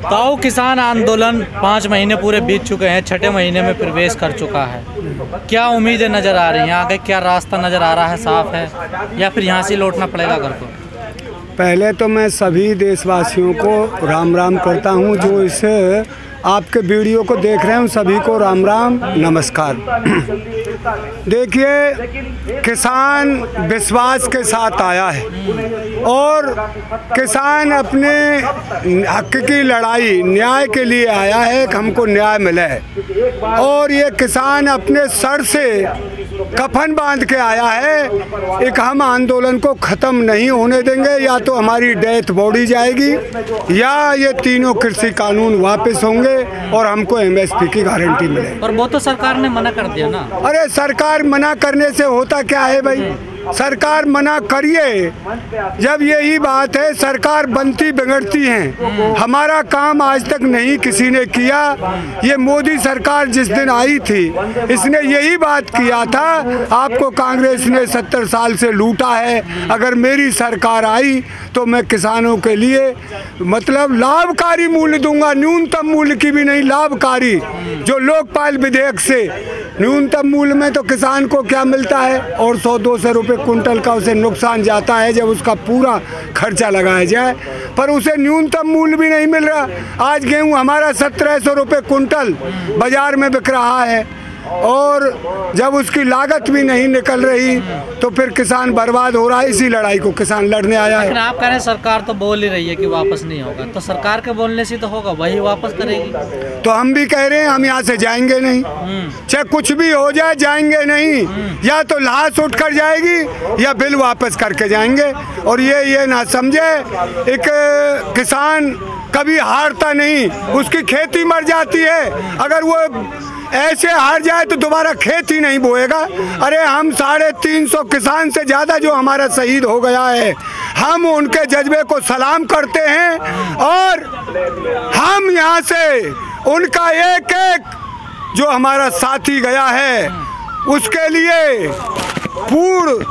ताऊ किसान आंदोलन 5 महीने पूरे बीत चुके हैं, छठे महीने में प्रवेश कर चुका है। क्या उम्मीदें नज़र आ रही हैं आगे? क्या रास्ता नज़र आ रहा है, साफ है, या फिर यहाँ से लौटना पड़ेगा घर को? पहले तो मैं सभी देशवासियों को राम राम करता हूँ। जो इस आपके वीडियो को देख रहे हैं सभी को राम राम नमस्कार। देखिए, किसान विश्वास के साथ आया है और किसान अपने हक की लड़ाई न्याय के लिए आया है कि हमको न्याय मिले, और ये किसान अपने सर से कफन बांध के आया है। एक हम आंदोलन को ख़त्म नहीं होने देंगे, या तो हमारी डेथ बॉडी जाएगी या ये तीनों कृषि कानून वापस होंगे और हमको एमएसपी की गारंटी मिलेगी। पर वो तो सरकार ने मना कर दिया ना। अरे सरकार मना करने से होता क्या है भाई? सरकार मना करिए, जब यही बात है सरकार बनती बिगड़ती है। हमारा काम आज तक नहीं किसी ने किया। ये मोदी सरकार जिस दिन आई थी इसने यही बात किया था, आपको कांग्रेस ने 70 साल से लूटा है, अगर मेरी सरकार आई तो मैं किसानों के लिए मतलब लाभकारी मूल्य दूंगा, न्यूनतम मूल्य की भी नहीं, लाभकारी। जो लोकपाल विधेयक से न्यूनतम मूल्य में तो किसान को क्या मिलता है, और 100-200 रुपये कुंटल का उसे नुकसान जाता है जब उसका पूरा खर्चा लगाया जाए, पर उसे न्यूनतम मूल्य भी नहीं मिल रहा। आज गेहूं हमारा 1700 रुपये कुंटल बाजार में बिक रहा है, और जब उसकी लागत भी नहीं निकल रही तो फिर किसान बर्बाद हो रहा है। इसी लड़ाई को किसान लड़ने आया है। लेकिन आप कह रहे हैं सरकार तो बोल ही रही है कि वापस नहीं होगा, तो सरकार के बोलने से तो होगा, वही वापस करेगी। तो हम भी कह रहे हैं हम यहाँ से जाएंगे नहीं, चाहे कुछ भी हो जाए जाएंगे नहीं। या तो लाश उठ कर जाएगी या बिल वापस करके जाएंगे। और ये ना समझे, एक किसान कभी हारता नहीं, उसकी खेती मर जाती है। अगर वो ऐसे हार जाए तो दोबारा खेत ही नहीं बोएगा। अरे हम 350 किसान से ज़्यादा जो हमारा शहीद हो गया है, हम उनके जज्बे को सलाम करते हैं, और हम यहाँ से उनका एक एक जो हमारा साथी गया है उसके लिए पूर्ण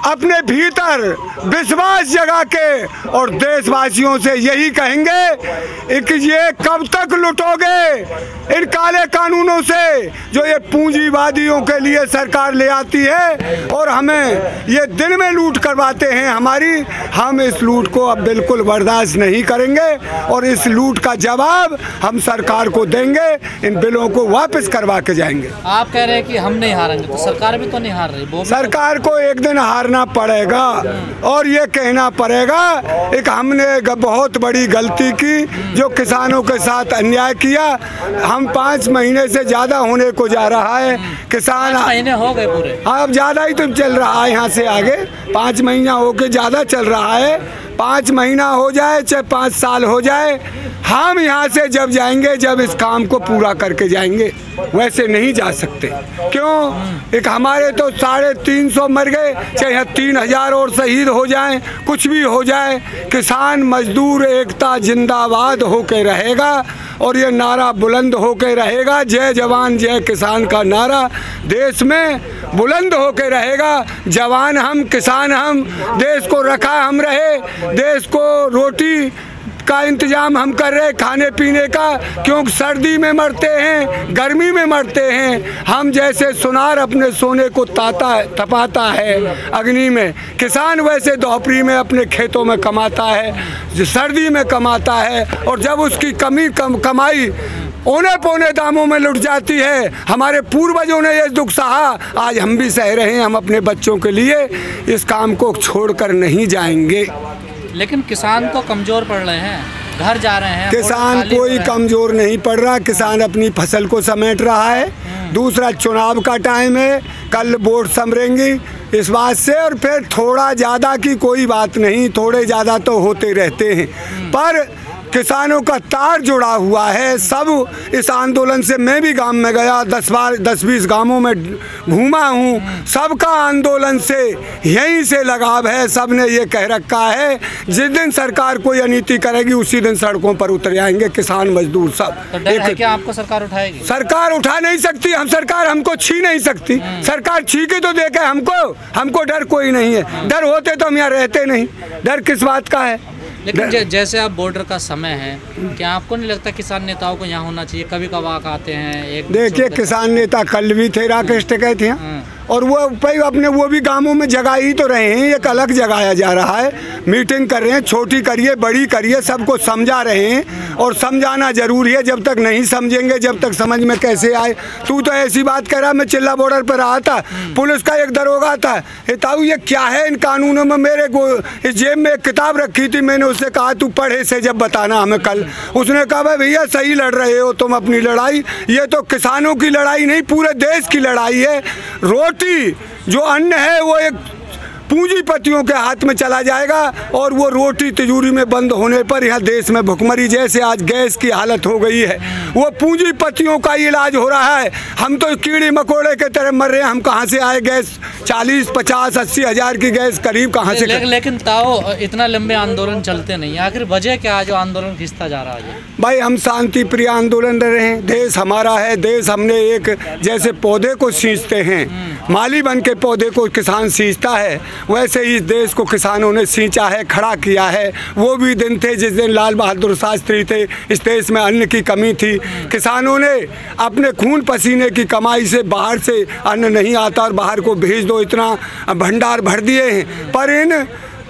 अपने भीतर विश्वास जगा के और देशवासियों से यही कहेंगे कि ये कब तक लुटोगे इन काले कानूनों से जो ये पूंजीवादियों के लिए सरकार ले आती है, और हमें ये दिन में लूट करवाते हैं हमारी। हम इस लूट को अब बिल्कुल बर्दाश्त नहीं करेंगे, और इस लूट का जवाब हम सरकार को देंगे। इन बिलों को वापस करवा के जाएंगे। आप कह रहे हैं कि हम नहीं हारेंगे, तो सरकार भी तो नहीं हार रही। सरकार को एक दिन हारना पड़ेगा, और ये कहना पड़ेगा एक हमने बहुत बड़ी गलती की, जो किसानों के साथ अन्याय किया। हम 5 महीने से ज़्यादा होने को जा रहा है। किसान 5 महीने हो गए पूरे। हाँ, अब ज़्यादा ही तो चल रहा है, यहाँ से आगे 5 महीना होके ज़्यादा चल रहा है। 5 महीना हो जाए चाहे 5 साल हो जाए, हम यहाँ से जब जाएंगे जब इस काम को पूरा करके जाएंगे, वैसे नहीं जा सकते। क्यों? एक हमारे तो 350 मर गए, चाहे 3000 और शहीद हो जाएं, कुछ भी हो जाए, किसान मजदूर एकता जिंदाबाद होके रहेगा, और ये नारा बुलंद होके रहेगा। जय जवान जय किसान का नारा देश में बुलंद होके रहेगा। जवान हम, किसान हम, देश को रखा हम रहे, देश को रोटी का इंतजाम हम कर रहे, खाने पीने का। क्योंकि सर्दी में मरते हैं, गर्मी में मरते हैं। हम जैसे सुनार अपने सोने को तपाता है अग्नि में, किसान वैसे दोपहरी में अपने खेतों में कमाता है, जो सर्दी में कमाता है। और जब उसकी कमाई औने पौने दामों में लुट जाती है, हमारे पूर्वजों ने ये दुख सहा, आज हम भी सह रहे हैं। हम अपने बच्चों के लिए इस काम को छोड़कर नहीं जाएंगे। लेकिन किसान तो कमज़ोर पड़ रहे हैं, घर जा रहे हैं। किसान कोई कमज़ोर नहीं पड़ रहा, किसान अपनी फसल को समेट रहा है। दूसरा, चुनाव का टाइम है, कल वोट समरेंगी इस बात से, और फिर थोड़ा ज़्यादा की कोई बात नहीं, थोड़े ज़्यादा तो होते रहते हैं, पर किसानों का तार जुड़ा हुआ है। सब इस आंदोलन से, मैं भी गांव में गया, 10-20 गांवों में घूमा हूँ, सबका आंदोलन से यहीं से लगाव है। सब ने ये कह रखा है जिस दिन सरकार कोई अनीति करेगी उसी दिन सड़कों पर उतर आएंगे किसान मजदूर सब। तो डर है क्या आपको सरकार उठाएगी? सरकार उठा नहीं सकती, हम सरकार हमको छीन नहीं सकती। सरकार छीके तो देखे हमको डर कोई नहीं है। डर होते तो हम यहाँ रहते नहीं। डर किस बात का है? लेकिन जैसे आप बॉर्डर का समय है, क्या आपको नहीं लगता किसान नेताओं को यहाँ होना चाहिए? कभी कभार आते हैं। एक देखिए किसान नेता कल भी थे, राकेश टिकैत थे, और वो भाई अपने वो भी गांवों में जगह ही तो रहे हैं, एक अलग जगाया जा रहा है। मीटिंग कर रहे हैं, छोटी करिए बड़ी करिए, सबको समझा रहे हैं, और समझाना जरूरी है। जब तक नहीं समझेंगे, जब तक समझ में कैसे आए। तू तो ऐसी बात कर रहा, मैं चिल्ला बॉर्डर पर रहा था, पुलिस का एक दरोगा था, ताऊ ये क्या है इन कानूनों में? मेरे को इस जेब में एक किताब रखी थी, मैंने उससे कहा तू पढ़े से जब बताना हमें कल। उसने कहा भाई भैया सही लड़ रहे हो तुम अपनी लड़ाई, ये तो किसानों की लड़ाई नहीं पूरे देश की लड़ाई है। रोटी जो अन्न है वो एक पूंजीपतियों के हाथ में चला जाएगा, और वो रोटी तिजोरी में बंद होने पर यहाँ देश में भुखमरी जैसे आज गैस की हालत हो गई है, वो पूंजीपतियों का इलाज हो रहा है। हम तो कीड़े मकोड़े के तरह मर रहे हैं। हम कहाँ से आए गैस? 40, 50, 80 हज़ार की गैस करीब कहाँ से? लेकिन ताओ इतना लंबे आंदोलन चलते नहीं, आखिर वजह क्या है जो आंदोलन खिंचता जा रहा है? भाई हम शांति प्रिय आंदोलन रहे हैं। देश हमारा है, देश हमने एक जैसे पौधे को सींचते हैं, माली बन के पौधे को किसान सींचता है, वैसे ही इस देश को किसानों ने सींचा है, खड़ा किया है। वो भी दिन थे जिस दिन लाल बहादुर शास्त्री थे, इस देश में अन्न की कमी थी। किसानों ने अपने खून पसीने की कमाई से बाहर से अन्न नहीं आता और बाहर को भेज दो, इतना भंडार भर दिए हैं। पर इन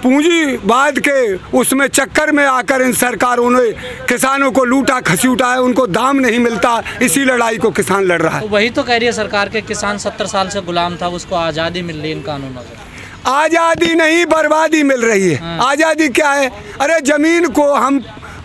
पूंजीवाद के उसमें चक्कर में आकर इन सरकारों ने किसानों को लूटा खसूटा है, उनको दाम नहीं मिलता, इसी लड़ाई को किसान लड़ रहा है। तो वही तो कह रही है सरकार के किसान 70 साल से गुलाम था, उसको आज़ादी मिल रही है इन कानूनों से। आज़ादी नहीं बर्बादी मिल रही है। आज़ादी क्या है? अरे ज़मीन को हम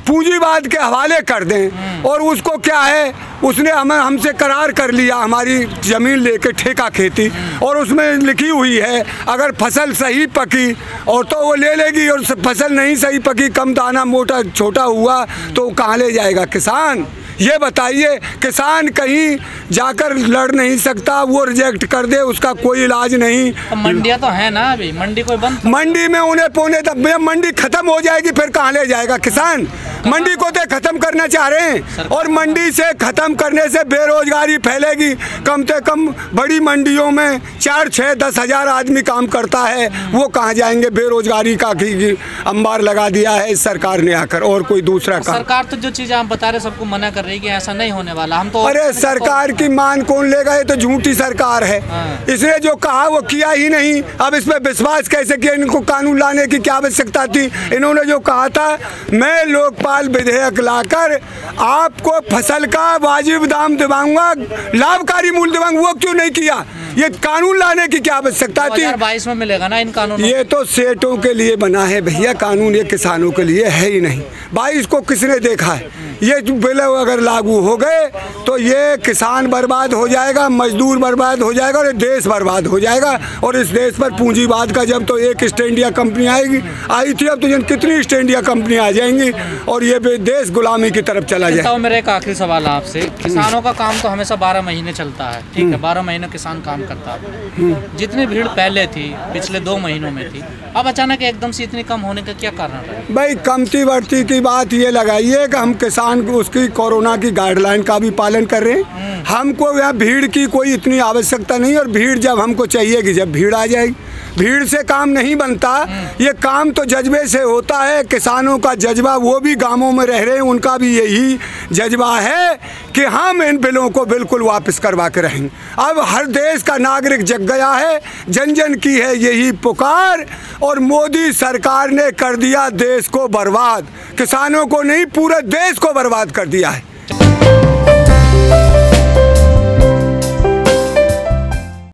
पूंजीवाद के हवाले कर दें, और उसको क्या है, उसने हमसे करार कर लिया हमारी ज़मीन लेके ठेका खेती, और उसमें लिखी हुई है अगर फसल सही पकी और तो वो ले लेगी, और फसल नहीं सही पकी, कम दाना मोटा छोटा हुआ तो कहाँ ले जाएगा किसान? ये बताइए। किसान कहीं जाकर लड़ नहीं सकता, वो रिजेक्ट कर दे, उसका कोई इलाज नहीं। मंडियाँ तो है ना अभी, मंडी कोई बंद? मंडी में उन्हें पौने तक मंडी खत्म हो जाएगी, फिर कहाँ ले जाएगा किसान? मंडी को तो खत्म करना चाह रहे हैं, और मंडी से खत्म करने से बेरोजगारी फैलेगी। कम से कम बड़ी मंडियों में 4, 6, 10 हज़ार आदमी काम करता है, वो कहाँ जाएंगे? बेरोजगारी का अंबार लगा दिया है इस सरकार ने आकर, और कोई दूसरा काम। सरकार तो जो चीज़ आप बता रहे सबको मना कर रही कि ऐसा नहीं होने वाला। हम तो अरे सरकार की मान कौन लेगा? ये तो झूठी सरकार है। इसने जो कहा वो किया ही नहीं। अब इस पर विश्वास कैसे किया? इनको कानून लाने की क्या आवश्यकता थी? इन्होंने जो कहा था मैं लोकपाल विधेयक लाकर आपको फसल का वाजिब दाम दिलाऊंगा, लाभकारी मूल्य दिलाऊंगा, वो क्यों नहीं किया? ये कानून लाने की क्या आवश्यकता थी? 2022 में मिलेगा ना इन कानूनों? ये तो सेठों के लिए बना है भैया कानून, ये किसानों के लिए है ही नहीं। 22 को किसने देखा है? ये बिल अगर लागू हो गए तो ये किसान बर्बाद हो जाएगा, मजदूर बर्बाद हो जाएगा, और देश बर्बाद हो जाएगा। और इस देश पर पूंजीवाद का जब तो एक ईस्ट इंडिया कंपनी आएगी, आई थी, अब तो कितनी ईस्ट इंडिया कंपनी आ जाएंगी, और ये देश गुलामी की तरफ चला जाएगा। मेरा एक आखिरी सवाल आपसे, किसानों का काम तो हमेशा 12 महीने चलता है, ठीक है, 12 महीने किसान काम करता है। जितनी भीड़ पहले थी, पिछले 2 महीनों में थी, अब अचानक एकदम से इतनी कम होने का क्या कारण है? भाई कमती बढ़ती की बात ये लगाइए कि हम किसान उसकी कोरोना की गाइडलाइन का भी पालन कर रहे हैं। हमको यहाँ भीड़ की कोई इतनी आवश्यकता नहीं, और भीड़ जब हमको चाहिए कि जब भीड़ आ जाएगी। भीड़ से काम नहीं बनता, ये काम तो जज्बे से होता है। किसानों का जज्बा, वो भी गांवों में रह रहे हैं, उनका भी यही जज्बा है कि हम इन बिलों को बिल्कुल वापस करवा के रहेंगे। अब हर देश का नागरिक जग गया है, जन जन की है यही पुकार, और मोदी सरकार ने कर दिया देश को बर्बाद। किसानों को नहीं, पूरे देश को बर्बाद कर दिया है।